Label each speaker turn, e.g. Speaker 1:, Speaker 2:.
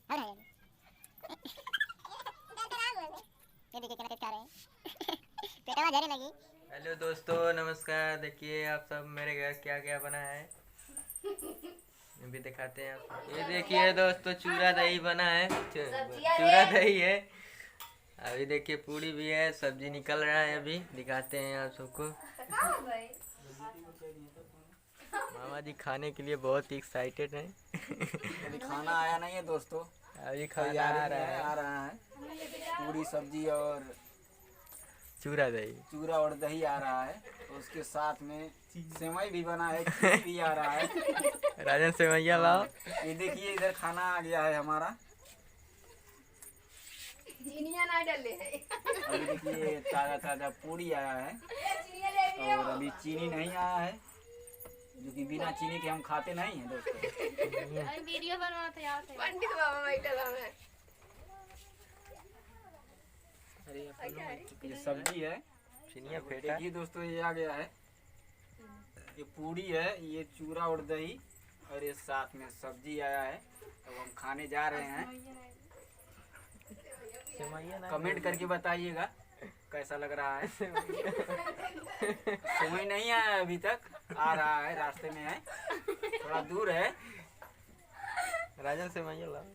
Speaker 1: ये देखिए कितना खा रहे हैं। पेटा में झरे लगी।
Speaker 2: हेलो दोस्तों, नमस्कार। देखिए आप सब मेरे घर क्या क्या बना है अभी दिखाते हैं आपको। ये देखिए दोस्तों, चूरा दही बना है। चूरा दही है। अभी देखिए पूड़ी भी है, सब्जी निकल रहा है। अभी दिखाते हैं आप सबको। मामा जी खाने के लिए बहुत ही एक्साइटेड हैं।
Speaker 3: अभी खाना आया नहीं है दोस्तों,
Speaker 2: अभी खाना
Speaker 3: तैयारी
Speaker 2: आ
Speaker 3: में
Speaker 2: रहा
Speaker 3: है, आ
Speaker 2: है।
Speaker 3: रहा है। पूरी सब्जी और
Speaker 2: चूरा दही।
Speaker 3: चूरा और दही आ रहा है। तो उसके साथ में सेवई भी बना है, खीर भी आ रहा है।
Speaker 2: राजन सेवैया लाओ।
Speaker 3: ये देखिए इधर खाना आ गया है हमारा।
Speaker 4: चीनिया ना डले है।
Speaker 3: अभी देखिए ताजा ताजा पूरी आया है और अभी चीनी नहीं आया है, जो कि बिना चीनी के हम खाते नहीं हैं दोस्तों।
Speaker 1: वीडियो बनवाते यार।
Speaker 4: पंडित बाबा बैठल हमें।
Speaker 3: ये सब्जी है।
Speaker 2: चिनिया फेटा।
Speaker 3: देखिए दोस्तों ये आ गया है। ये पूरी है, ये चूरा और दही और ये साथ में सब्जी आया है। तो हम खाने जा रहे हैं। कमेंट करके बताइएगा कैसा लग रहा है। समय नहीं आया अभी तक, आ रहा है, रास्ते में है, थोड़ा दूर है।
Speaker 2: राजन सेवैया लाओ।